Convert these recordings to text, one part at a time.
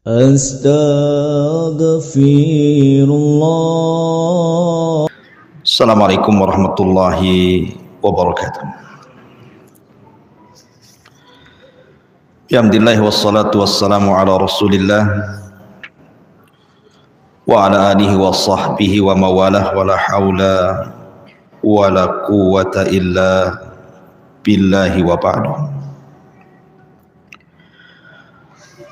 Astaghfirullah. Assalamualaikum warahmatullahi wabarakatuh. Alhamdulillah wassalatu wassalamu ala Rasulillah wa ala alihi wa sahbihi wa mawalah wa la hawla wa la quwwata illa billahi wa ba'du.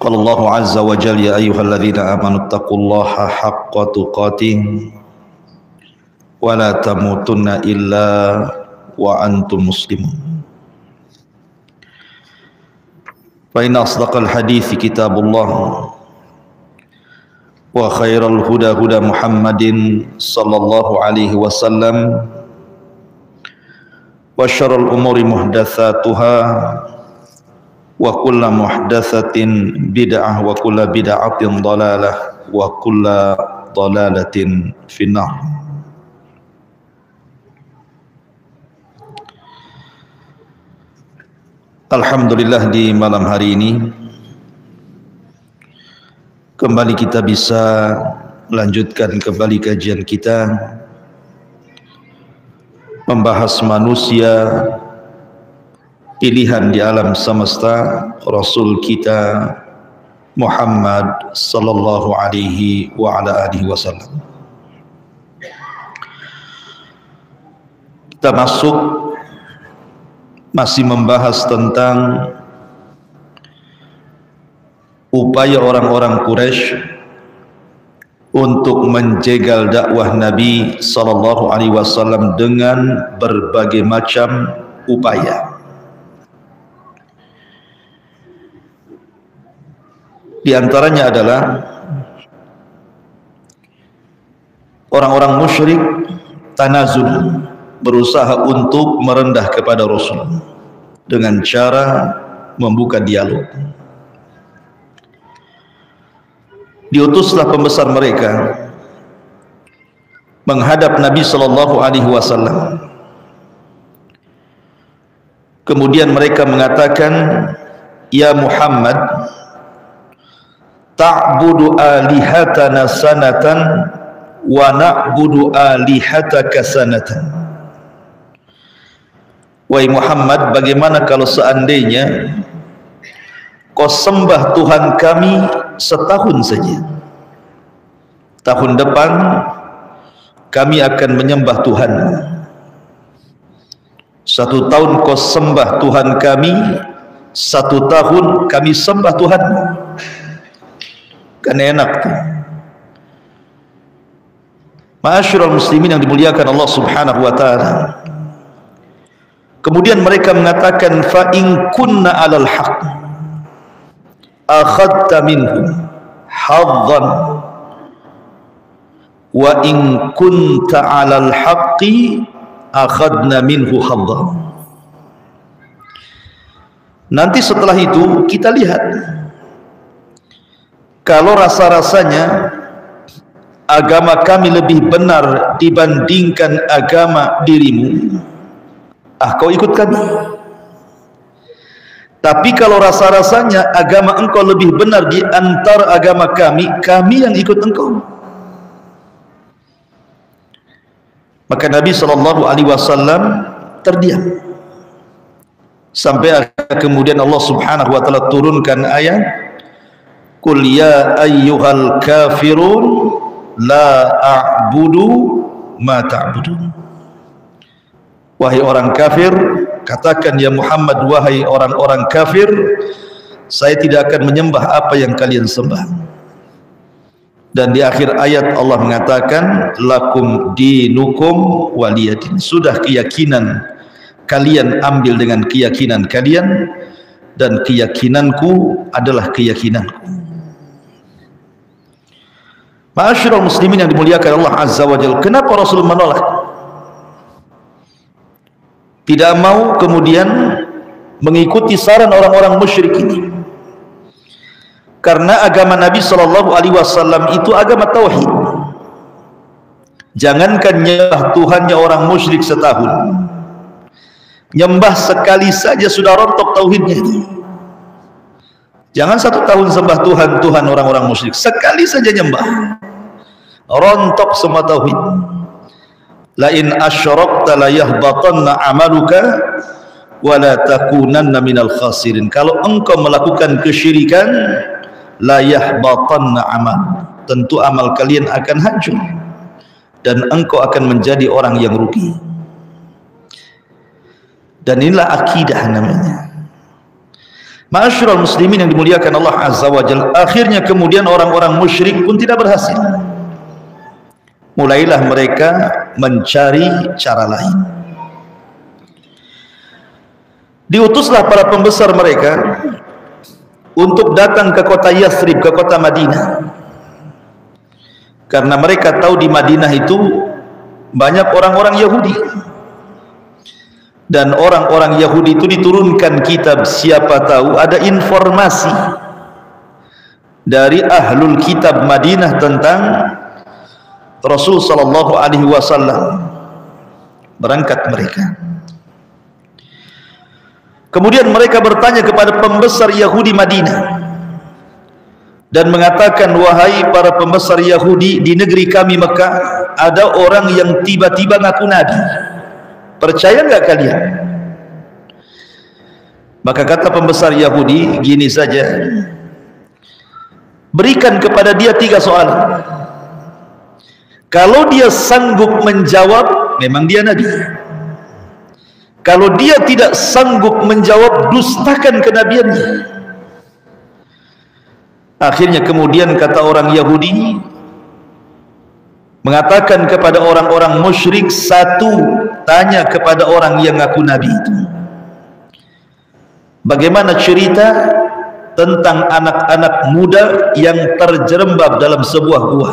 Qala Allahu azza wa jalla ya ayyuhalladzina amanu taqullaha haqqa tuqatih wa la tamutunna illa wa antum muslimun. Fa inna asdaqal hadithi kitabullah wa khairal huda huda Muhammadin sallallahu alaihi wasallam wa syarrul umuri muhdatsatuha wa kullu muhdatsatin bid'ah wa kullu bid'atin dhalalah wa kullu dhalalatin finnar. Alhamdulillah, di malam hari ini kembali kita bisa melanjutkan kembali kajian kita membahas manusia pilihan di alam semesta, Rasul kita Muhammad sallallahu alaihi wa ala alihi wasallam. Kita masih membahas tentang upaya orang-orang Quraisy untuk menjegal dakwah Nabi sallallahu alaihi wasallam dengan berbagai macam upaya. Di antaranya adalah orang-orang musyrik tanazul, berusaha untuk merendah kepada Rasul dengan cara membuka dialog. Diutuslah pembesar mereka menghadap Nabi sallallahu alaihi wasallam. Kemudian mereka mengatakan, "Ya Muhammad, ta'budu alihatana sanatan wa na'budu alihataka sanatan." Wahai Muhammad, bagaimana kalau seandainya kau sembah Tuhan kami setahun saja, tahun depan kami akan menyembah Tuhan. 1 tahun kau sembah Tuhan kami, 1 tahun kami sembah Tuhan. Kan enak tuh. Ma'asyiral muslimin yang dimuliakan Allah subhanahu wa ta'ala. Kemudian mereka mengatakan, fa in kunna 'alal haqq akhadta minhum haddan wa in kunta 'alal haqqi akhadna minhu haddan. Nanti setelah itu kita lihat, kalau rasa-rasanya agama kami lebih benar dibandingkan agama dirimu, kau ikut kami. Tapi kalau rasa-rasanya agama engkau lebih benar di antara agama kami, kami yang ikut engkau. Maka Nabi SAW terdiam sampai kemudian Allah Subhanahu wa ta'ala turunkan ayat, "Qul ya ayyuhal kafirun la a'budu ma ta'budun." Wahai orang kafir, katakan ya Muhammad, wahai orang-orang kafir, saya tidak akan menyembah apa yang kalian sembah. Dan di akhir ayat Allah mengatakan, lakum dinukum waliyadin. Sudah keyakinan kalian ambil dengan keyakinan kalian, dan keyakinanku adalah keyakinanku. Ma'asyiral muslimin yang dimuliakan Allah azza wa jalla, kenapa Rasul menolak? Tidak mau kemudian mengikuti saran orang-orang musyrik ini, karena agama Nabi sallallahu alaihi wasallam itu agama tauhid. Jangankan nyembah Tuhannya orang musyrik setahun, nyembah sekali saja sudah rontok tauhidnya itu. Jangan 1 tahun sembah Tuhan orang-orang musyrik, sekali saja nyembah, rontok semua tauhid. La in asyrakta la yahbatanna amaluka wa la takunanna minal khasirin. Kalau engkau melakukan kesyirikan, la yahbatanna amal, tentu amal kalian akan hancur dan engkau akan menjadi orang yang rugi. Dan inilah akidah namanya. Ma'asyiral muslimin yang dimuliakan Allah Azza wa Jalla. Akhirnya kemudian orang-orang musyrik pun tidak berhasil. Mulailah mereka mencari cara lain. Diutuslah para pembesar mereka untuk datang ke kota Yathrib, ke kota Madinah, karena mereka tahu di Madinah itu banyak orang-orang Yahudi, dan orang-orang Yahudi itu diturunkan kitab. Siapa tahu ada informasi dari ahlul kitab Madinah tentang Rasul sallallahu alaihi wasallam. Berangkat mereka. Kemudian mereka bertanya kepada pembesar Yahudi Madinah dan mengatakan, wahai para pembesar Yahudi di negeri kami Mekah, ada orang yang tiba-tiba ngaku nabi, percaya enggak kalian? Maka kata pembesar Yahudi, gini saja, berikan kepada dia 3 soalan. Kalau dia sanggup menjawab, memang dia nabi. Kalau dia tidak sanggup menjawab, dustakan kenabiannya. Akhirnya kemudian kata orang Yahudi mengatakan kepada orang-orang musyrik, 1, tanya kepada orang yang ngaku nabi itu, bagaimana cerita tentang anak-anak muda yang terjerembab dalam sebuah gua?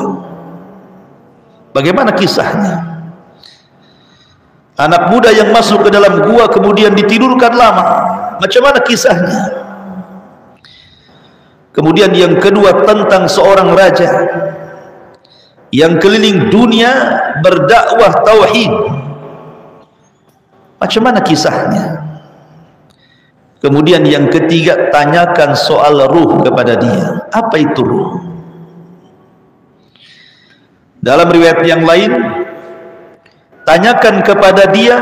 Bagaimana kisahnya? Anak muda yang masuk ke dalam gua kemudian ditidurkan lama, macam mana kisahnya? Kemudian yang kedua, tentang seorang raja yang keliling dunia berdakwah tauhid, macam mana kisahnya? Kemudian yang ketiga, tanyakan soal ruh kepada dia. Apa itu ruh? Dalam riwayat yang lain, tanyakan kepada dia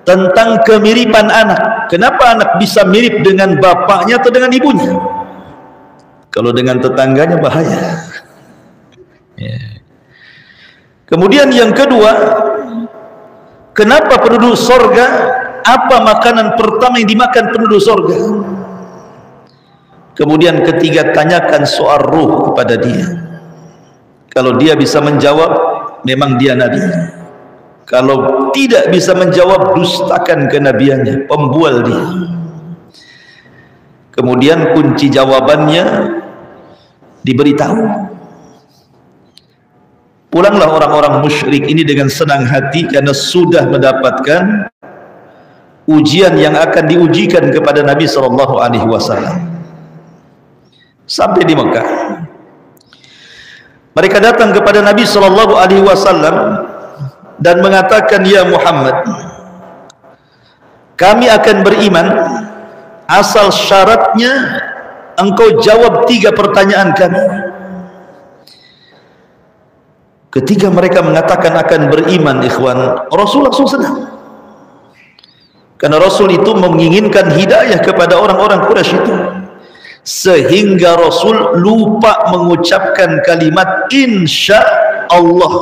tentang kemiripan anak. Kenapa anak bisa mirip dengan bapaknya atau dengan ibunya? Kalau dengan tetangganya bahaya. Kemudian yang kedua, kenapa penduduk sorga, apa makanan pertama yang dimakan penduduk sorga? Kemudian ketiga, tanyakan soal ruh kepada dia. Kalau dia bisa menjawab, memang dia nabi. Kalau tidak bisa menjawab, dustakan kenabiannya, pembual dia. Kemudian kunci jawabannya diberitahu. Pulanglah orang-orang musyrik ini dengan senang hati karena sudah mendapatkan ujian yang akan diujikan kepada Nabi SAW. Sampai di Mekah, mereka datang kepada Nabi SAW dan mengatakan, ya Muhammad, kami akan beriman asal syaratnya engkau jawab 3 pertanyaan kami. Ketika mereka mengatakan akan beriman, ikhwan, Rasul langsung senang, karena Rasul itu menginginkan hidayah kepada orang-orang Quraisy itu, sehingga Rasul lupa mengucapkan kalimat insya Allah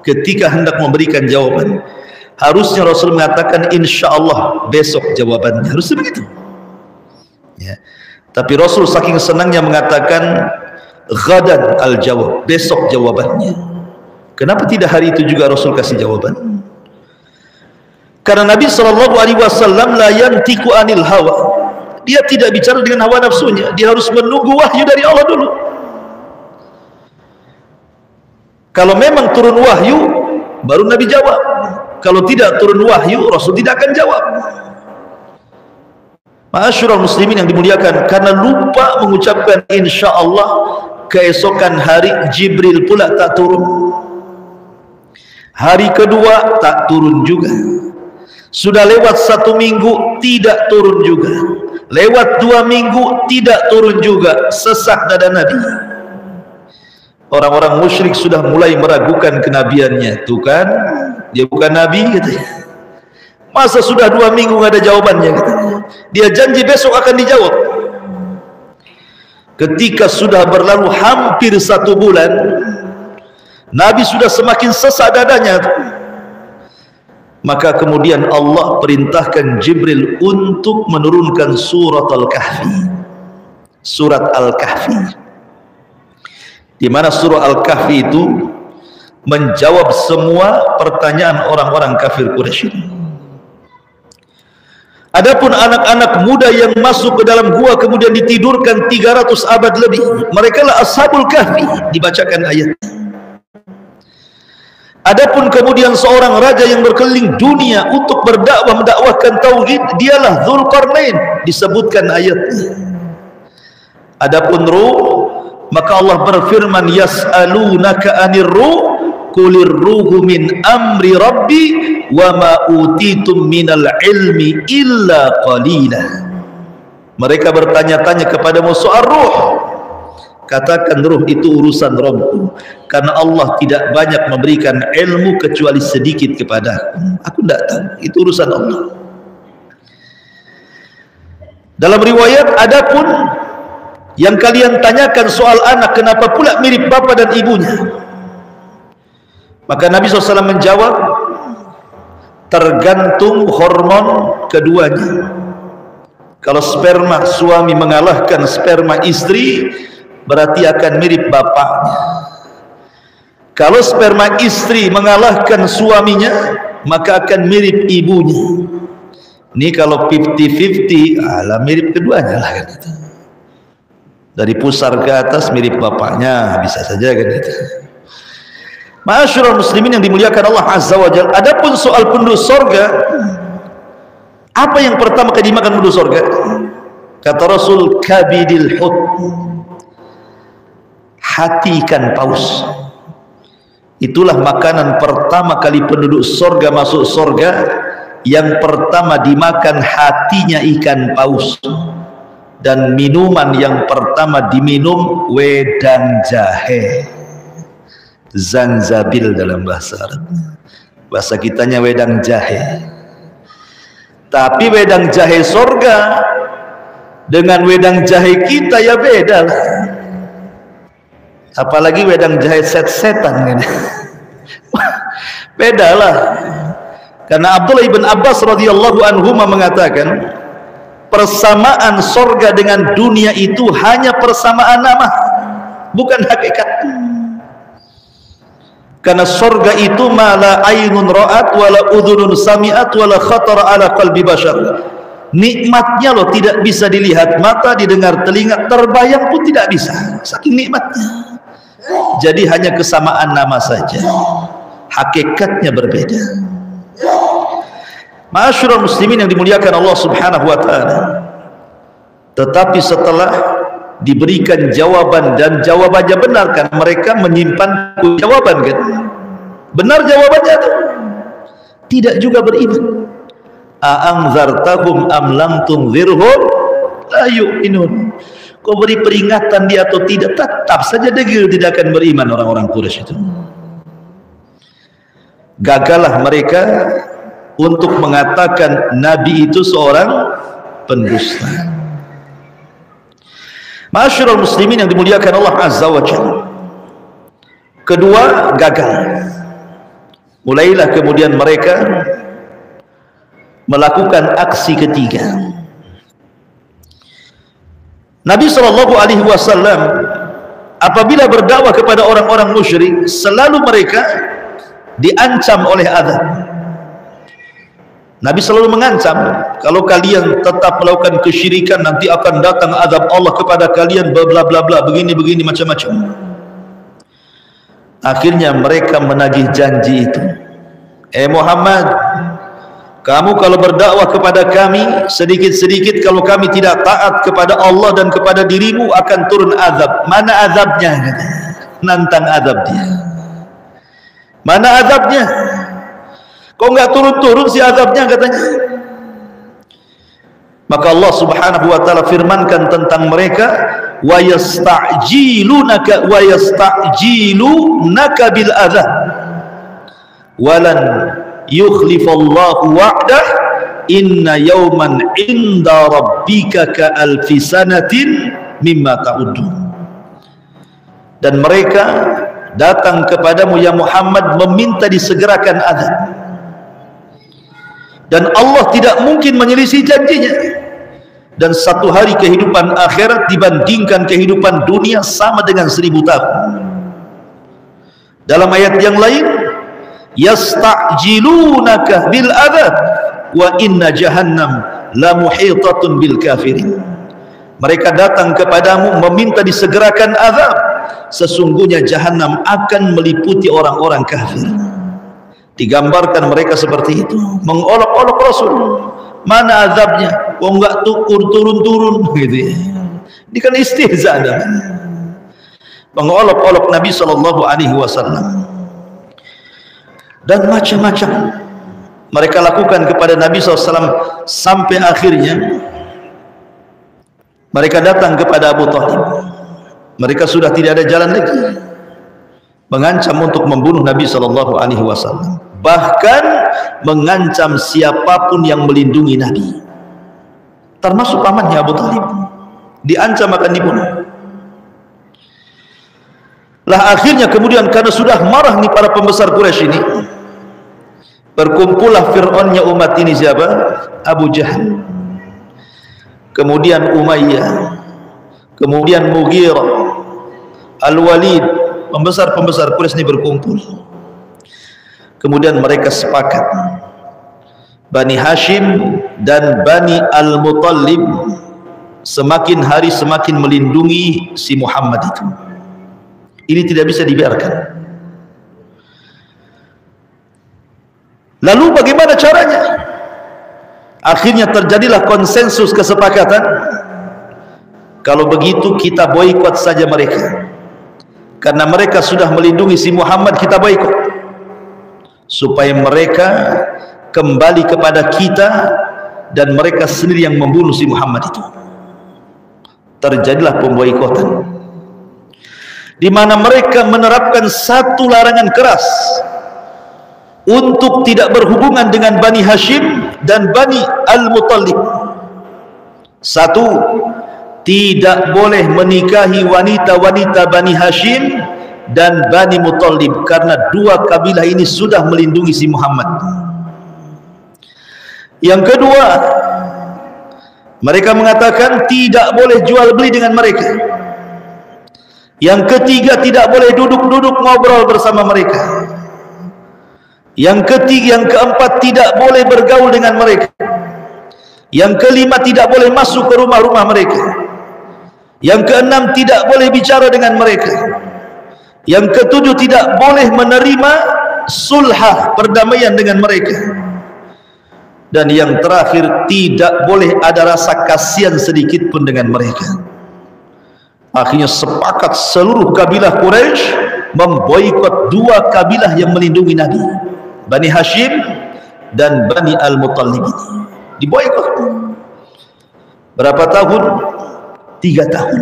ketika hendak memberikan jawaban. Harusnya Rasul mengatakan insya Allah besok jawabannya, harusnya begitu ya. Tapi Rasul saking senangnya mengatakan ghadan al jawab, besok jawabannya. Kenapa tidak hari itu juga Rasul kasih jawaban? Karena Nabi SAW la yantiqu anil hawa, dia tidak bicara dengan hawa nafsunya, dia harus menunggu wahyu dari Allah dulu. Kalau memang turun wahyu, baru Nabi jawab. Kalau tidak turun wahyu, Rasul tidak akan jawab. Ma'asyiral muslimin yang dimuliakan, karena lupa mengucapkan insya Allah, keesokan hari Jibril pula tak turun. Hari kedua tak turun juga. Sudah lewat 1 minggu, tidak turun juga. Lewat 2 minggu tidak turun juga, sesak dada Nabi. Orang-orang musyrik sudah mulai meragukan kenabiannya. Tuh kan, dia bukan Nabi katanya. Masa sudah 2 minggu nggak ada jawabannya katanya. Dia janji besok akan dijawab. Ketika sudah berlalu hampir 1 bulan, Nabi sudah semakin sesak dadanya. Maka kemudian Allah perintahkan Jibril untuk menurunkan surat Al-Kahfi. Surat Al-Kahfi, di mana surah Al-Kahfi itu menjawab semua pertanyaan orang-orang kafir Quraisy. Adapun anak-anak muda yang masuk ke dalam gua kemudian ditidurkan 300 abad lebih, mereka lah Ashabul Kahfi, dibacakan ayatnya. Adapun kemudian seorang raja yang berkeliling dunia untuk berdakwah mendakwahkan tauhid, dialah Dzulqarnain, disebutkan ayatnya. Adapun ruh, maka Allah berfirman, yas'alunaka 'anir ruh qulir ruhu min amri rabbi wa ma utitum minal ilmi illa qalila. Mereka bertanya-tanya kepadamu soal ruh. Katakan ruh itu urusan Rabbku, karena Allah tidak banyak memberikan ilmu kecuali sedikit kepada aku. Tidak tahu, itu urusan Allah. Dalam riwayat, adapun yang kalian tanyakan soal anak, kenapa pula mirip bapa dan ibunya? Maka Nabi SAW menjawab, tergantung hormon keduanya. Kalau sperma suami mengalahkan sperma istri, berarti akan mirip bapaknya. Kalau sperma istri mengalahkan suaminya, maka akan mirip ibunya. Ini kalau 50-50, alah mirip keduanya lah kan itu. Dari pusar ke atas mirip bapaknya, bisa saja kan itu. Ma'asyiral muslimin yang dimuliakan Allah Azza wa Jalla. Adapun soal penduduk sorga, apa yang pertama kali dimakan penduduk sorga? Kata Rasul, kabidil hut, hati ikan paus. Itulah makanan pertama kali penduduk sorga masuk sorga. Yang pertama dimakan hatinya ikan paus. Dan minuman yang pertama diminum wedang jahe, zanzabil dalam bahasa Arab. Bahasa kitanya wedang jahe. Tapi wedang jahe sorga dengan wedang jahe kita ya beda lah. Apalagi wedang jahe set-setan kan. Beda lah. Karena Abdullah ibn Abbas radhiyallahu anhu mengatakan, persamaan sorga dengan dunia itu hanya persamaan nama, bukan hakikat. Karena sorga itu ma la ainun ra'at wala udhunun sami'at wala khatara ala qalbi bashar. Nikmatnya loh tidak bisa dilihat mata, didengar telinga, terbayang pun tidak bisa, saking nikmatnya. Jadi hanya kesamaan nama saja, hakikatnya berbeda. Ma'asyiral muslimin yang dimuliakan Allah Subhanahu wa taala. Tetapi setelah diberikan jawaban dan jawabannya benar, kan mereka menyimpan jawaban kan. Benar jawabannya itu. Tidak juga beriman. A'anzartahum am lam tunzirhum la yu'minun. Kau beri peringatan dia atau tidak, tetap saja degil tidak akan beriman orang-orang Quraisy itu. Gagallah mereka untuk mengatakan Nabi itu seorang pendusta. Ma'asyiral muslimin yang dimuliakan Allah Azza wa Jalla. Kedua, gagal. Mulailah kemudian mereka melakukan aksi ketiga. Nabi SAW apabila berdakwah kepada orang-orang musyrik, selalu mereka diancam oleh azab. Nabi selalu mengancam, kalau kalian tetap melakukan kesyirikan nanti akan datang azab Allah kepada kalian, bla bla bla, begini macam-macam. Akhirnya mereka menagih janji itu. Muhammad, kamu kalau berdakwah kepada kami, sedikit-sedikit kalau kami tidak taat kepada Allah dan kepada dirimu akan turun azab. Mana azabnya? Nantang azab dia. Mana azabnya? Kok nggak turun-turun si azabnya katanya. Maka Allah Subhanahu wa taala firmankan tentang mereka, wa yasta'jilunaka bil adzab walan yukhlifallahu wa'dah inna yawman 'inda rabbika ka alfi sanatin mimma ta'udun. Dan mereka datang kepadamu ya Muhammad meminta disegerakan azab, dan Allah tidak mungkin menyelisih janjinya, dan satu hari kehidupan akhirat dibandingkan kehidupan dunia sama dengan 1000 tahun. Dalam ayat yang lain, yasta'jilunaka bil adzab wa inna jahannam la muhitatun bil kafirin. Mereka datang kepadamu meminta disegerakan azab, sesungguhnya jahanam akan meliputi orang-orang kafir. Digambarkan mereka seperti itu, mengolok-olok Rasul, mana azabnya, kok enggak turun-turun gitu ya. Ini kan istihza namanya, mengolok-olok Nabi SAW. Dan macam-macam mereka lakukan kepada Nabi SAW, sampai akhirnya mereka datang kepada Abu Thalib. Mereka sudah tidak ada jalan lagi, mengancam untuk membunuh Nabi SAW, bahkan mengancam siapapun yang melindungi Nabi, termasuk pamannya Abu Thalib, diancam akan dibunuh. Lah akhirnya kemudian karena sudah marah nih para pembesar Quraisy ini, berkumpullah Fir'aunnya umat ini, siapa? Abu Jahal, kemudian Umayyah, kemudian Mughirah, Al-Walid, pembesar-pembesar Quraisy ini berkumpul. Kemudian mereka sepakat, Bani Hashim dan Bani Al-Muttalib semakin hari semakin melindungi si Muhammad itu. Ini tidak bisa dibiarkan. Lalu bagaimana caranya? Akhirnya terjadilah konsensus, kesepakatan, kalau begitu kita boikot saja mereka, karena mereka sudah melindungi si Muhammad, kita boikot supaya mereka kembali kepada kita dan mereka sendiri yang membunuh si Muhammad itu. Terjadilah pemboikotan, di mana mereka menerapkan satu larangan keras untuk tidak berhubungan dengan Bani Hashim dan Bani Al-Muttalib. Satu, tidak boleh menikahi wanita-wanita Bani Hashim dan Bani Muttalib, karena dua kabilah ini sudah melindungi si Muhammad. Yang kedua, mereka mengatakan tidak boleh jual beli dengan mereka. Yang ketiga, tidak boleh duduk-duduk ngobrol bersama mereka. Yang ketiga, yang keempat, tidak boleh bergaul dengan mereka. Yang kelima, tidak boleh masuk ke rumah-rumah mereka. Yang keenam, tidak boleh bicara dengan mereka. Yang ketujuh, tidak boleh menerima sulhah, perdamaian dengan mereka. Dan yang terakhir, tidak boleh ada rasa kasihan sedikit pun dengan mereka. Akhirnya sepakat seluruh kabilah Quraisy memboikot dua kabilah yang melindungi Nabi, Bani Hashim dan Bani Al-Muttalib. Diboikot. Berapa tahun? 3 tahun.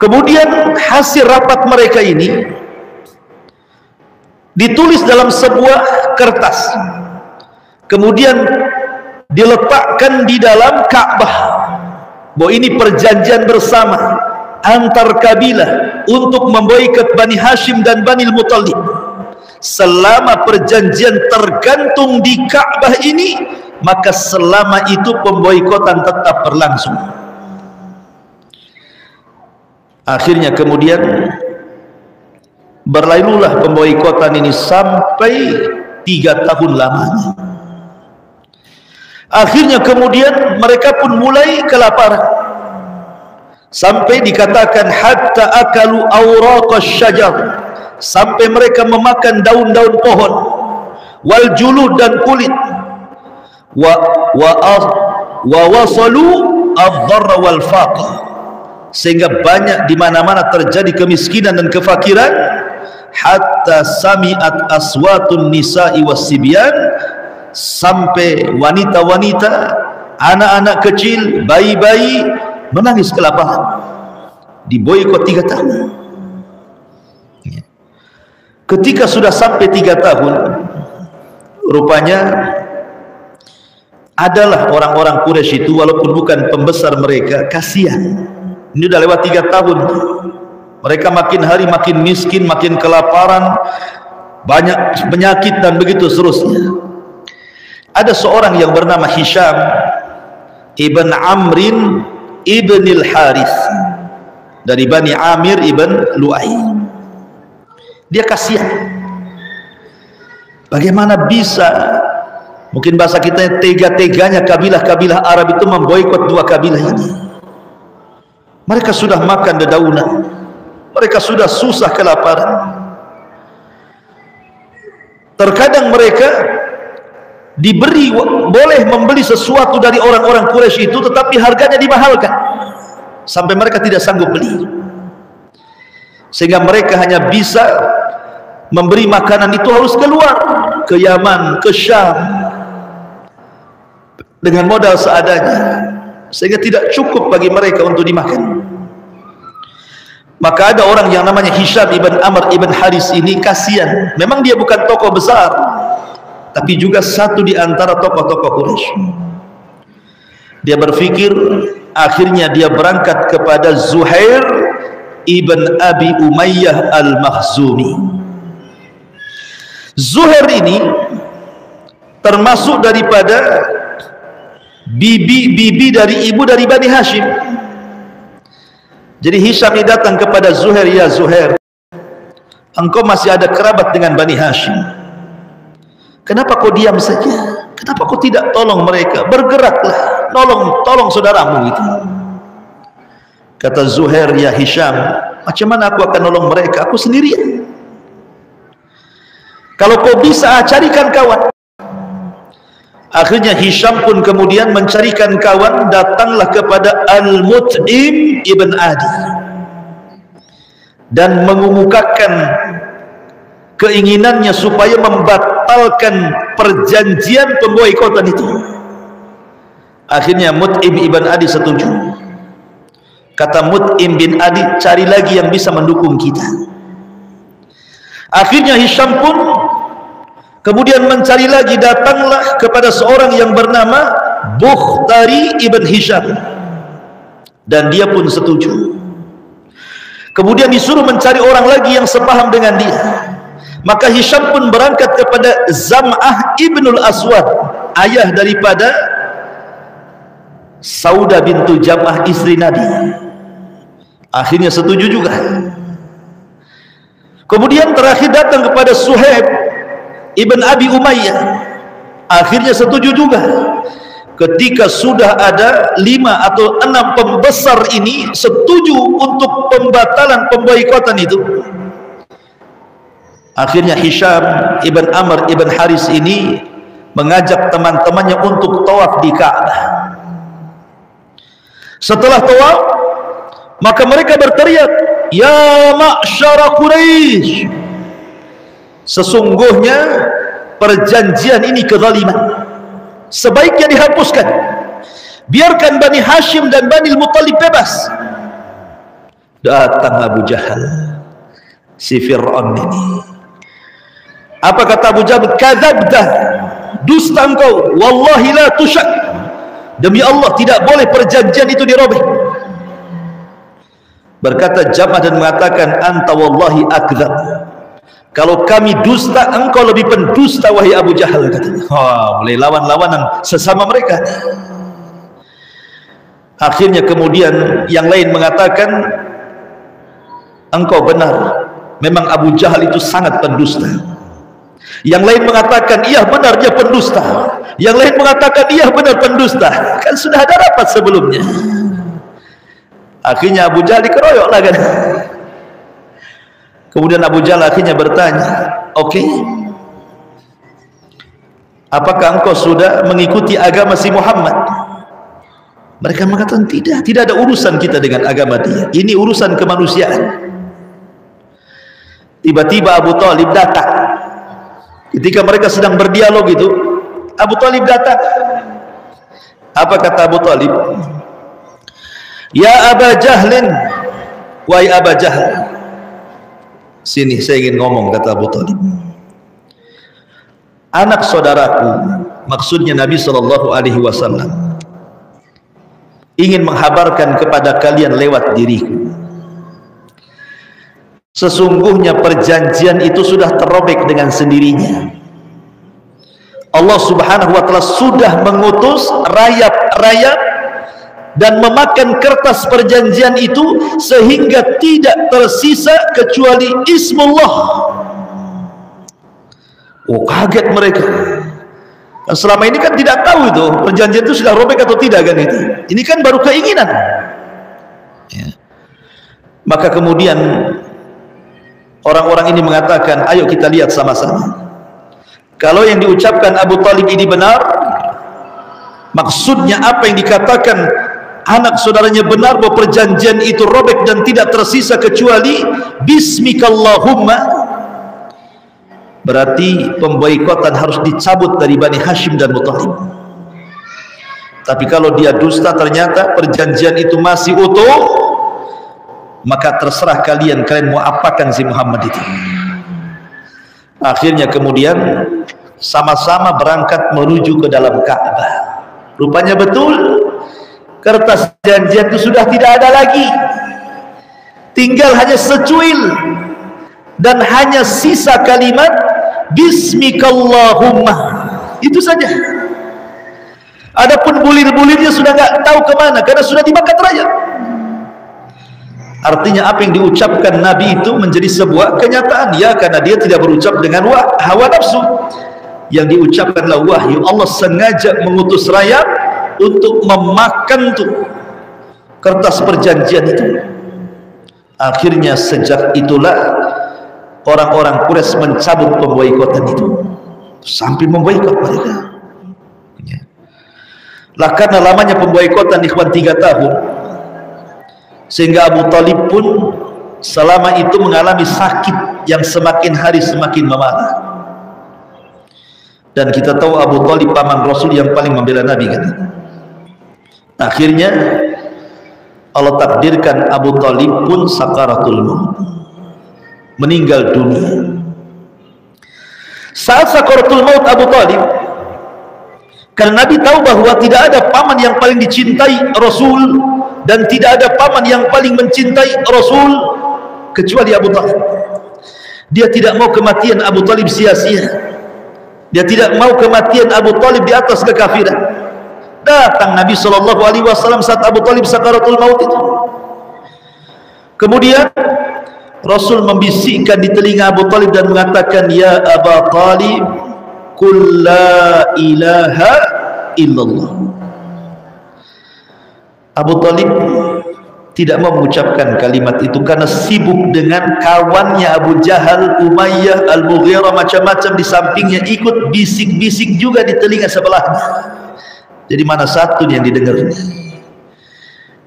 Kemudian hasil rapat mereka ini ditulis dalam sebuah kertas, kemudian diletakkan di dalam Ka'bah, bahwa ini perjanjian bersama antar kabilah untuk memboikot Bani Hashim dan Bani Al-Muttalib. Selama perjanjian tergantung di Ka'bah ini, maka selama itu pemboikotan tetap berlangsung. Akhirnya kemudian berlalulah pemboikotan ini sampai 3 tahun lamanya. Akhirnya kemudian mereka pun mulai kelaparan, sampai dikatakan hatta akalu awraqas syajar, sampai mereka memakan daun-daun pohon, wal julud, dan kulit, wa wasalu ad-dharra wal faqr, sehingga banyak di mana-mana terjadi kemiskinan dan kefakiran. Hatta sami'at aswatun nisa'i was sibyan, sampai wanita-wanita anak-anak kecil, bayi-bayi menangis kelaparan. Diboikot 3 tahun. Ketika sudah sampai 3 tahun, rupanya adalah orang-orang Quraisy itu, walaupun bukan pembesar mereka, kasihan. Ini udah lewat 3 tahun. Mereka makin hari makin miskin, makin kelaparan, banyak penyakit dan begitu seterusnya. Ada seorang yang bernama Hisham ibn Amrin ibn al-Harith dari Bani Amir ibn Lu'ay. Dia kasihan. Bagaimana bisa, mungkin bahasa kita, tega-teganya kabilah-kabilah Arab itu memboikot 2 kabilah ini. Mereka sudah makan dedaunan, mereka sudah susah kelaparan. Terkadang mereka diberi, boleh membeli sesuatu dari orang-orang Quraisy itu, tetapi harganya dimahalkan sampai mereka tidak sanggup beli, sehingga mereka hanya bisa memberi makanan itu harus keluar ke Yaman, ke Syam dengan modal seadanya, sehingga tidak cukup bagi mereka untuk dimakan. Maka ada orang yang namanya Hisham ibn Amr ibn Haris ini kasihan. Memang dia bukan tokoh besar, tapi juga satu di antara tokoh-tokoh Quraisy. Dia berpikir, akhirnya dia berangkat kepada Zuhair ibn Abi Umayyah al-Makhzumi. Zuhair ini termasuk daripada bibi dari ibu dari Bani Hashim. Jadi Hisham ini datang kepada Zuhair, ya Zuhair, engkau masih ada kerabat dengan Bani Hashim, kenapa kau diam saja? Kenapa kau tidak tolong mereka? Bergeraklah, tolong saudaramu itu. Kata Zuhair, ya Hisham, macam mana aku akan nolong mereka? Aku sendirian. Kalau kau bisa, carikan kawan. Akhirnya Hisham pun kemudian mencarikan kawan, datanglah kepada Al-Mut'im ibn Adi dan mengumumkakan keinginannya supaya membatalkan perjanjian pemboikotan itu. Akhirnya Mut'im ibn Adi setuju. Kata Mut'im bin Adi, cari lagi yang bisa mendukung kita. Akhirnya Hisham pun kemudian mencari lagi, datanglah kepada seorang yang bernama Bukhtari ibn Hisham, dan dia pun setuju. Kemudian disuruh mencari orang lagi yang sepaham dengan dia. Maka Hisham pun berangkat kepada Zam'ah ibnul Aswad, ayah daripada Saudah bintu Jam'ah, istri Nabi. Akhirnya setuju juga. Kemudian terakhir datang kepada Suhaib ibn Abi Umayyah, akhirnya setuju juga. Ketika sudah ada 5 atau 6 pembesar ini setuju untuk pembatalan pemboikotan itu, akhirnya Hisham ibn Amr ibn Haris ini mengajak teman-temannya untuk tawaf di Ka'bah. Setelah tawaf, maka mereka berteriak, ya ma'syara Quraisy, sesungguhnya perjanjian ini kezaliman, sebaiknya dihapuskan, biarkan Bani Hashim dan Bani Muttalib bebas. Datang Abu Jahal, si Fir'aun ini. Apa kata Abu Jahal? Kadzabta, dusta engkau, wallahi la tusyak, demi Allah tidak boleh perjanjian itu dirobek. Berkata Jam'ah dan mengatakan, anta wallahi akdzab, kalau kami dusta, engkau lebih pendusta wahai Abu Jahal, katanya. Mulai lawan-lawanan sesama mereka. Akhirnya kemudian yang lain mengatakan, engkau benar, memang Abu Jahal itu sangat pendusta. Yang lain mengatakan, iya benar dia pendusta. Yang lain mengatakan, iya benar pendusta. Kan sudah ada rapat sebelumnya. Akhirnya Abu Jahal dikeroyok lah kan. Kemudian Abu Jahal akhirnya bertanya, oke, apakah engkau sudah mengikuti agama si Muhammad? Mereka mengatakan, tidak ada urusan kita dengan agama dia, ini urusan kemanusiaan. Tiba-tiba Abu Talib datang. Ketika mereka sedang berdialog itu, Abu Talib datang. Apa kata Abu Talib? Ya Aba Jahlin, wahai Aba Jahl. Sini saya ingin ngomong, kata Abu Talib. Anak saudaraku, maksudnya Nabi SAW, ingin menghabarkan kepada kalian lewat diriku, sesungguhnya perjanjian itu sudah terrobek dengan sendirinya. Allah Subhanahu wa Ta'ala sudah mengutus rayap-rayap dan memakan kertas perjanjian itu sehingga tidak tersisa kecuali Ismullah. Oh, kaget mereka. Dan selama ini kan tidak tahu itu perjanjian itu sudah robek atau tidak kan itu. Ini kan baru keinginan. Ya. Maka kemudian orang-orang ini mengatakan, ayo kita lihat sama-sama. Kalau yang diucapkan Abu Talib ini benar, maksudnya apa yang dikatakan anak saudaranya benar, bahwa perjanjian itu robek dan tidak tersisa kecuali Bismikallahumma, berarti pemboikotan harus dicabut dari Bani Hashim dan Muttalib. Tapi kalau dia dusta, ternyata perjanjian itu masih utuh, maka terserah kalian mau apakan si Muhammad itu. Akhirnya kemudian sama-sama berangkat menuju ke dalam Ka'bah. Rupanya betul, kertas janjian itu sudah tidak ada lagi, tinggal hanya secuil dan hanya sisa kalimat Bismikallahumma, itu saja. Adapun bulir-bulirnya sudah nggak tahu kemana karena sudah dimakan rayap. Artinya apa yang diucapkan Nabi itu menjadi sebuah kenyataan, ya, karena dia tidak berucap dengan hawa nafsu. Yang diucapkanlah wahyu. Allah sengaja mengutus rayap untuk memakan tuh kertas perjanjian itu. Akhirnya sejak itulah orang-orang Quraisy mencabut pemboikotan itu, sampai memboikot mereka. Lah karena lamanya pemboikotan ikhwan 3 tahun, sehingga Abu Talib pun selama itu mengalami sakit yang semakin hari semakin memarah. Dan kita tahu Abu Talib paman Rasul yang paling membela Nabi kan. Akhirnya Allah takdirkan Abu Talib pun sakaratul maut, meninggal dunia. Saat sakaratul maut Abu Talib, karena Nabi tahu bahwa tidak ada paman yang paling dicintai Rasul dan tidak ada paman yang paling mencintai Rasul kecuali Abu Talib. Dia tidak mau kematian Abu Talib sia-sia. Dia tidak mau kematian Abu Talib di atas kekafiran. Datang Nabi SAW saat Abu Talib sakaratul maut itu. Kemudian Rasul membisikkan di telinga Abu Talib dan mengatakan, ya Abu Talib, qul la ilaha illallah. Abu Talib tidak mau mengucapkan kalimat itu karena sibuk dengan kawannya Abu Jahal, Umayyah, Al-Mughirah, macam-macam di sampingnya, ikut bisik-bisik juga di telinga sebelahnya. Jadi mana satu yang didengar?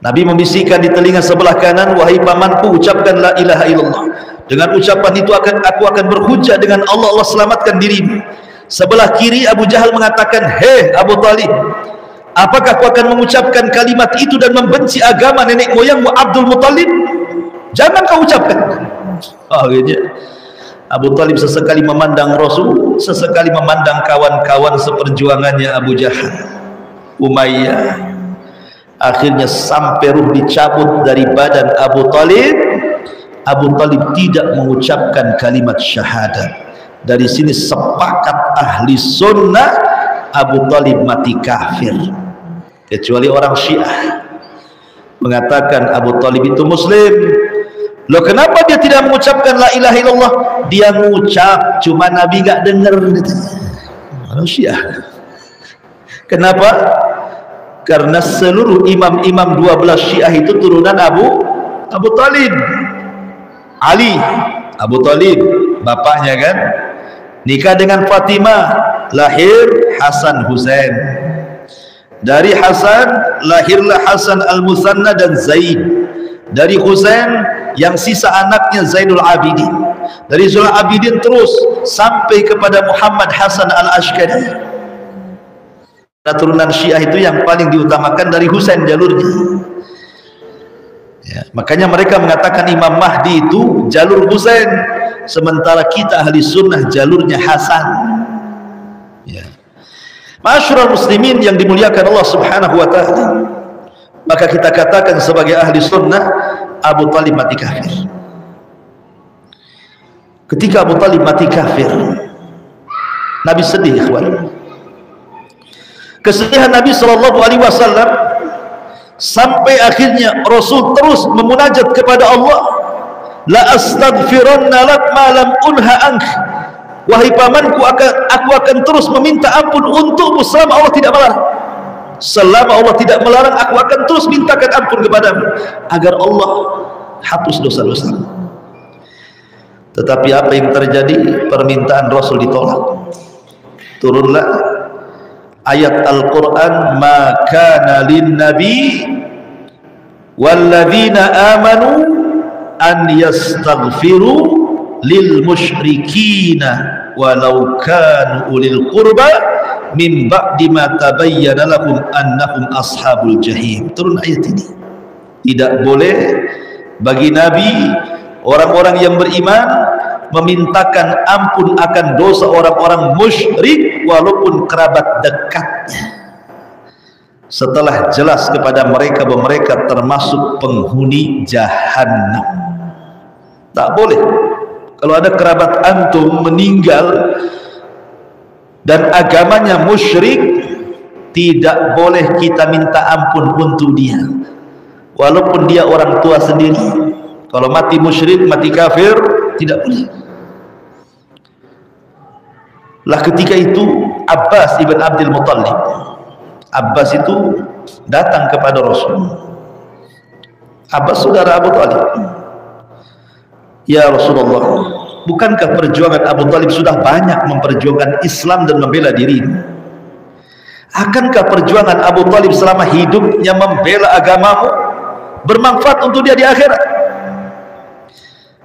Nabi membisikkan di telinga sebelah kanan, wahai pamanku, ucapkan la ilaha illallah. Dengan ucapan itu aku akan berhujjah dengan Allah, Allah selamatkan dirimu. Sebelah kiri Abu Jahal mengatakan, hei Abu Talib, apakah kau akan mengucapkan kalimat itu dan membenci agama nenek moyangmu Abdul Muttalib? Jangan kau ucapkan. Akhirnya Abu Talib sesekali memandang Rasul, sesekali memandang kawan-kawan seperjuangannya Abu Jahal, Umayyah. Akhirnya sampai ruh dicabut dari badan Abu Talib, Abu Talib tidak mengucapkan kalimat syahadat. Dari sini sepakat ahli sunnah, Abu Talib mati kafir, kecuali orang Syiah mengatakan Abu Talib itu muslim. Loh, kenapa dia tidak mengucapkan la ilaha illallah? Dia mengucap, cuma Nabi gak dengar. Orang Syiah. Kenapa? Karena seluruh imam-imam 12 Syiah itu turunan Abu Talib. Ali, Abu Talib bapaknya kan, nikah dengan Fatimah, lahir Hasan Husain. Dari Hasan lahirlah Hasan Al-Musanna dan Zaid. Dari Husain yang sisa anaknya Zainul Abidin. Dari Zainul Abidin terus sampai kepada Muhammad Hasan Al-Ashkari. turunan Syiah itu yang paling diutamakan dari Husain jalurnya. Ya, makanya mereka mengatakan Imam Mahdi itu jalur Husain, sementara kita ahli sunnah jalurnya Hasan. Ya. Ma'asyiral muslimin yang dimuliakan Allah Subhanahu wa taala, maka kita katakan sebagai ahli sunnah, Abu Talib mati kafir. Ketika Abu Talib mati kafir, Nabi sedih, ikhwan. Kesedihan Nabi SAW sampai akhirnya Rasul terus memunajat kepada Allah, la astaghfiranna lak ma lam unha ank, wahai pamanku, aku akan terus meminta ampun untukmu selama Allah tidak melarang. Selama Allah tidak melarang, aku akan terus mintakan ampun kepadamu agar Allah hapus dosa-dosa. Tetapi apa yang terjadi? Permintaan Rasul ditolak. Turunlah ayat Al-Quran, ma kana lin nabi walladzina amanu an yastaghfiru lil musyrikina walau kanu ulil qurba min ba'di ma tabayyana lahum annahum ashabul jahim. Turun ayat ini. Tidak boleh bagi nabi, orang-orang yang beriman, memintakan ampun akan dosa orang-orang musyrik walaupun kerabat dekatnya, setelah jelas kepada mereka bahwa mereka termasuk penghuni jahanam. Tak boleh. Kalau ada kerabat antum meninggal dan agamanya musyrik, tidak boleh kita minta ampun untuk dia walaupun dia orang tua sendiri. Kalau mati musyrik, mati kafir, tidak boleh. Lah ketika itu Abbas ibn Abdul Muttalib, Abbas itu datang kepada Rasul. Abbas saudara Abu Talib. Ya Rasulullah, bukankah perjuangan Abu Talib sudah banyak memperjuangkan Islam dan membela dirimu? Akankah perjuangan Abu Talib selama hidupnya membela agamamu bermanfaat untuk dia di akhirat?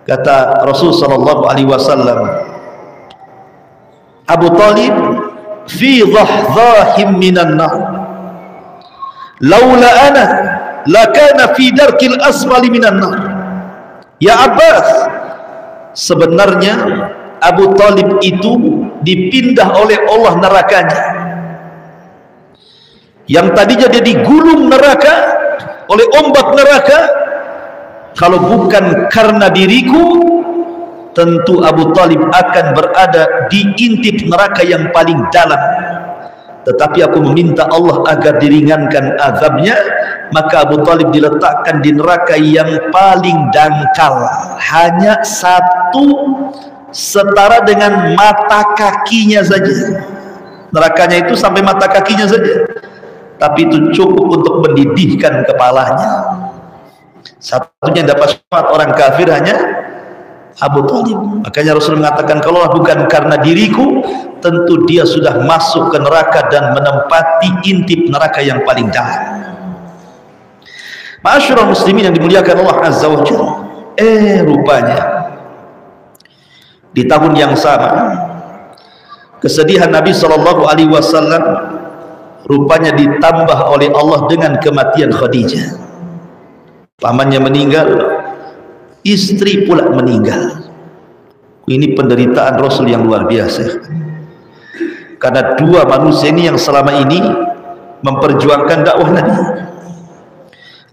Kata Rasul sallallahu alaihi wasallam, Abu Talib fi dhahzahim minan nar, laula ana lakana fi darkil asfali minan nar. Ya Abbas, sebenarnya Abu Talib itu dipindah oleh Allah nerakanya, yang tadinya dia digulung neraka oleh ombak neraka. Kalau bukan karena diriku, tentu Abu Talib akan berada di intip neraka yang paling dalam. Tetapi aku meminta Allah agar diringankan azabnya, maka Abu Talib diletakkan di neraka yang paling dangkal, hanya satu setara dengan mata kakinya saja. Nerakanya itu sampai mata kakinya saja, tapi itu cukup untuk mendidihkan kepalanya. Satunya dapat syafaat orang kafir hanya Abu Talib. Makanya Rasul mengatakan, kalau bukan karena diriku, tentu dia sudah masuk ke neraka dan menempati intip neraka yang paling dalam. Ma'asyiral muslimin yang dimuliakan Allah Azza wa Jalla. Rupanya di tahun yang sama, kesedihan Nabi sallallahu alaihi wasallam rupanya ditambah oleh Allah dengan kematian Khadijah. Pamannya meninggal, istri pula meninggal. Ini penderitaan Rasul yang luar biasa. Karena dua manusia ini yang selama ini memperjuangkan dakwah Nabi.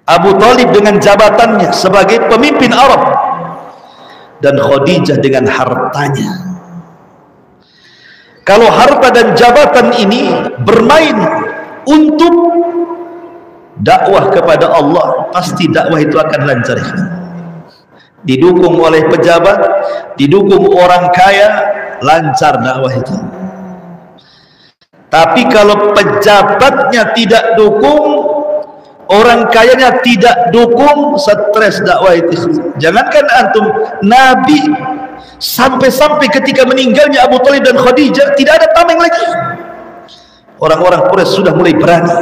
Abu Talib dengan jabatannya sebagai pemimpin Arab, dan Khadijah dengan hartanya. Kalau harta dan jabatan ini bermain untuk dakwah kepada Allah, pasti dakwah itu akan lancar. Didukung oleh pejabat, didukung orang kaya, lancar dakwah itu. Tapi kalau pejabatnya tidak dukung, orang kayanya tidak dukung, stres dakwah itu. Jangankan antum, Nabi sampai-sampai ketika meninggalnya Abu Talib dan Khadijah tidak ada tameng lagi. Orang-orang Quraisy sudah mulai berani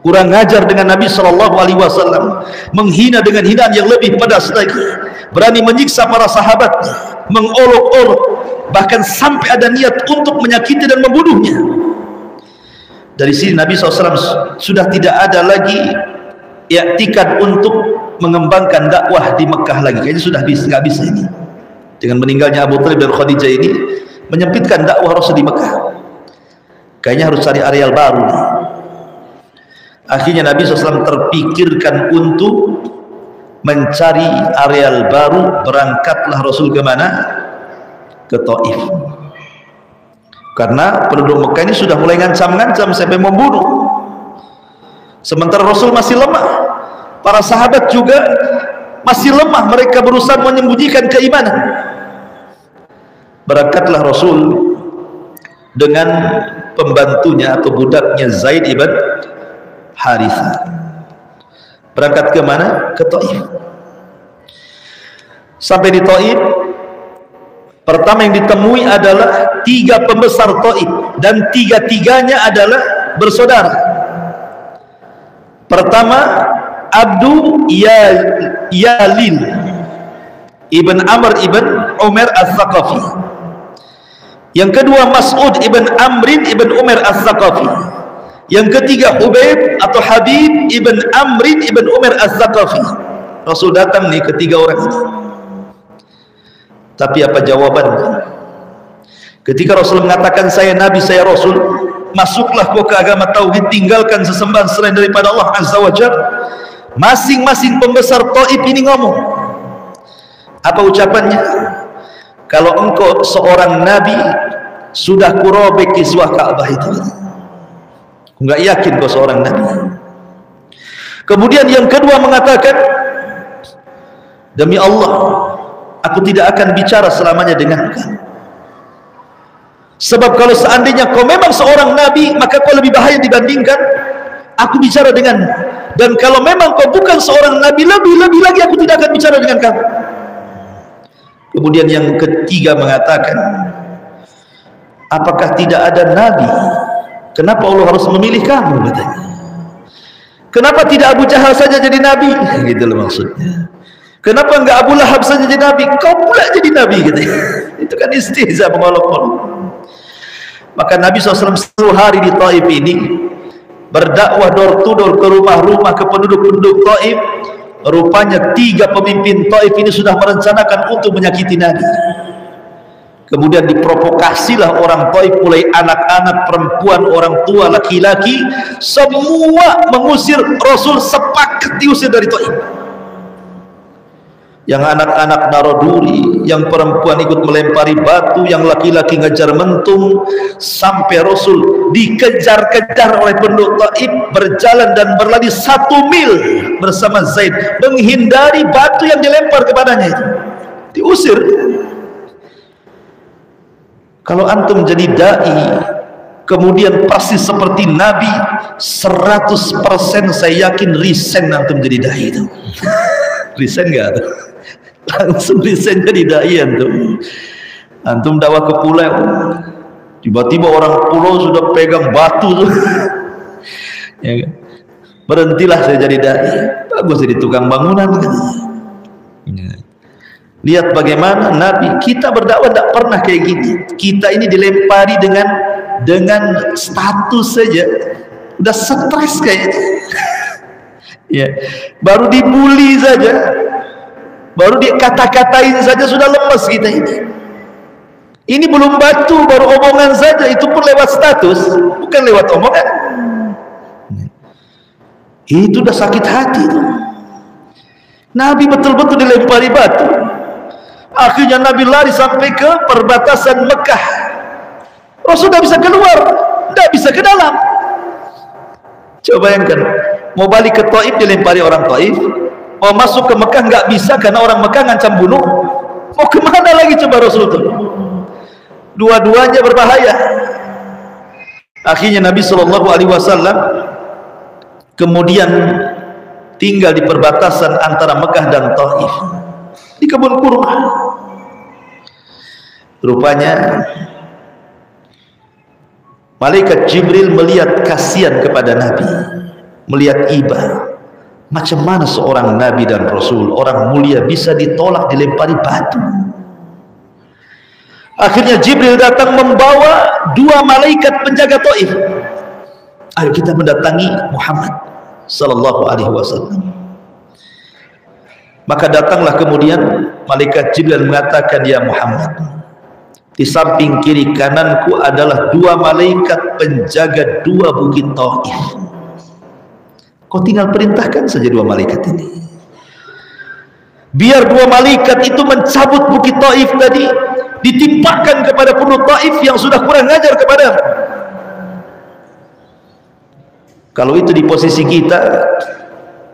kurang ngajar dengan Nabi SAW, menghina dengan hinaan yang lebih pedas lagi, berani menyiksa para sahabat, mengolok-olok, bahkan sampai ada niat untuk menyakiti dan membunuhnya. Dari sini Nabi SAW sudah tidak ada lagi i'tikad untuk mengembangkan dakwah di Mekah lagi. Kayaknya sudah nggak bisa ini. Dengan meninggalnya Abu Thalib dan Khadijah ini menyempitkan dakwah Rasul di Mekah. Kayaknya harus cari areal baru nih. Akhirnya Nabi SAW terpikirkan untuk mencari areal baru. Berangkatlah Rasul ke mana? Ke Taif. Karena penduduk Mekah ini sudah mulai ngancam-ngancam sampai membunuh. Sementara Rasul masih lemah, para sahabat juga masih lemah, mereka berusaha menyembunyikan keimanan. Berangkatlah Rasul dengan pembantunya atau budaknya Zaid ibn Harithah. Berangkat ke mana? Ke Taif. Sampai di Taif, pertama yang ditemui adalah 3 pembesar Taif, dan 3-tiganya adalah bersaudara. Pertama, Abdu Yalil ibn Amr ibn Umar Al-Thaqafi. Yang kedua, Mas'ud ibn Amrin ibn Umar Al-Thaqafi. Yang ketiga, Hubayb atau Habib ibn Amrin ibn Umar Al-Thaqafi. Rasul datang nih ketiga orang ini. Tapi apa jawabannya? Ketika Rasul mengatakan saya Nabi, saya Rasul, masuklah kau ke agama Tauhid, tinggalkan sesembahan selain daripada Allah Azza wa Jalla. Masing-masing pembesar Taif ini ngomong. Apa ucapannya? Kalau engkau seorang Nabi, sudah kurobek kiswah Ka'bah itu. Enggak yakin kau seorang Nabi. Kemudian yang kedua mengatakan, demi Allah, aku tidak akan bicara selamanya dengan kamu. Sebab kalau seandainya kau memang seorang Nabi, maka kau lebih bahaya dibandingkan aku bicara denganmu. Dan kalau memang kau bukan seorang Nabi, lebih lagi aku tidak akan bicara dengan kamu. Kemudian yang ketiga mengatakan, apakah tidak ada Nabi? Kenapa Allah harus memilih kamu? Katanya. Kenapa tidak Abu Jahal saja jadi Nabi? Gitu loh maksudnya. Kenapa enggak Abu Lahab saja jadi Nabi? Kau pula jadi Nabi gitu. Itu kan istihza, mengolok-olok. Maka Nabi SAW 1 hari di Taif ini berdakwah door to door ke rumah-rumah, ke penduduk-penduduk Taif. Rupanya 3 pemimpin Taif ini sudah merencanakan untuk menyakiti Nabi. Kemudian diprovokasilah orang Taif, mulai anak-anak, perempuan, orang tua, laki-laki, semua mengusir Rasul, sepakat diusir dari Taif. Yang anak-anak naruh duri, yang perempuan ikut melempari batu, yang laki-laki ngejar mentung, sampai Rasul dikejar-kejar oleh penduduk Taif, berjalan dan berlari 1 mil bersama Zaid, menghindari batu yang dilempar kepadanya itu. Diusir. Kalau antum jadi dai, kemudian persis seperti Nabi, 100% saya yakin resign antum jadi dai itu. Resign gak? Langsung resign jadi dai antum. Antum dakwah ke pulau, tiba-tiba orang pulau sudah pegang batu tuh. Ya kan? Berhentilah saya jadi dai. Bagus jadi tukang bangunan kan? Ya. Lihat bagaimana Nabi, kita berdakwah tidak pernah kayak gini. Kita ini dilempari dengan status saja udah stres kayaknya. Ya, baru dibully saja, baru dikata-katain saja sudah lemes kita ini. Ini belum batu, baru omongan saja, itu pun lewat status, bukan lewat omongan. Itu udah sakit hati tuh. Nabi betul-betul dilempari batu. Akhirnya Nabi lari sampai ke perbatasan Mekah. Rasul tidak bisa keluar, tidak bisa ke dalam. Coba bayangkan, mau balik ke Taif dilempari orang Taif, mau masuk ke Mekah nggak bisa karena orang Mekah ngancam bunuh. Mau kemana lagi coba Rasul itu? Dua-duanya berbahaya. Akhirnya Nabi SAW kemudian tinggal di perbatasan antara Mekah dan Taif, di kebun kurma. Rupanya malaikat Jibril melihat kasihan kepada Nabi, melihat iba. Macam mana seorang Nabi dan Rasul, orang mulia, bisa ditolak, dilempari batu. Akhirnya Jibril datang membawa 2 malaikat penjaga Taif. Ayo kita mendatangi Muhammad sallallahu alaihi wasallam. Maka datanglah kemudian malaikat Jibril mengatakan, ya Muhammad, di samping kiri kananku adalah 2 malaikat penjaga 2 bukit Taif. Kau tinggal perintahkan saja 2 malaikat ini, biar 2 malaikat itu mencabut bukit Taif tadi, ditimpakan kepada penduduk Taif yang sudah kurang ajar kepada. Kalau itu di posisi kita,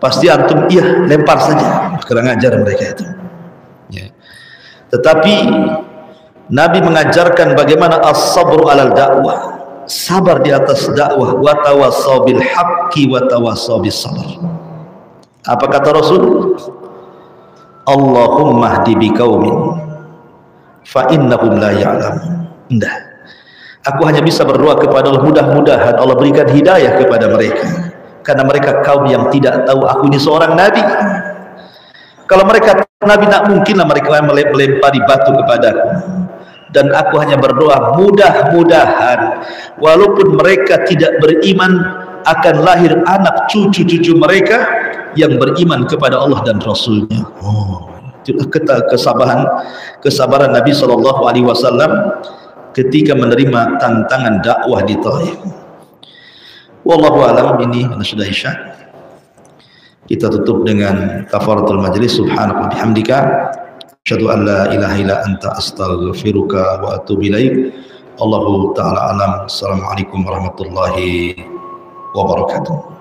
pasti antum iya lempar saja, kurang ajar mereka itu ya. Tetapi Nabi mengajarkan bagaimana as-sabru alal dakwah, sabar di atas dakwah, wa tawassaw bil haqqi wa tawassaw bis sabr. Apa kata Rasul? Allahumma hdi biqaumin fa innahum la ya'lamun. Enggak, aku hanya bisa berdoa kepada Allah, mudah-mudahan Allah berikan hidayah kepada mereka, karena mereka kaum yang tidak tahu aku ini seorang nabi. Kalau mereka nabi, tak mungkinlah mereka melempari batu kepadaku. Dan aku hanya berdoa, mudah-mudahan walaupun mereka tidak beriman, akan lahir anak cucu-cucu mereka yang beriman kepada Allah dan Rasulnya. Itulah kesabaran Nabi SAW ketika menerima tantangan dakwah di Taif. Wallahu alam. Ini sudah isya, kita tutup dengan kafaratul majlis. Subhanaka bihamdika asyhadu an la ilaha illa anta astaghfiruka wa atubu ilaik. Allahu ta'ala alam. Assalamualaikum warahmatullahi wabarakatuh.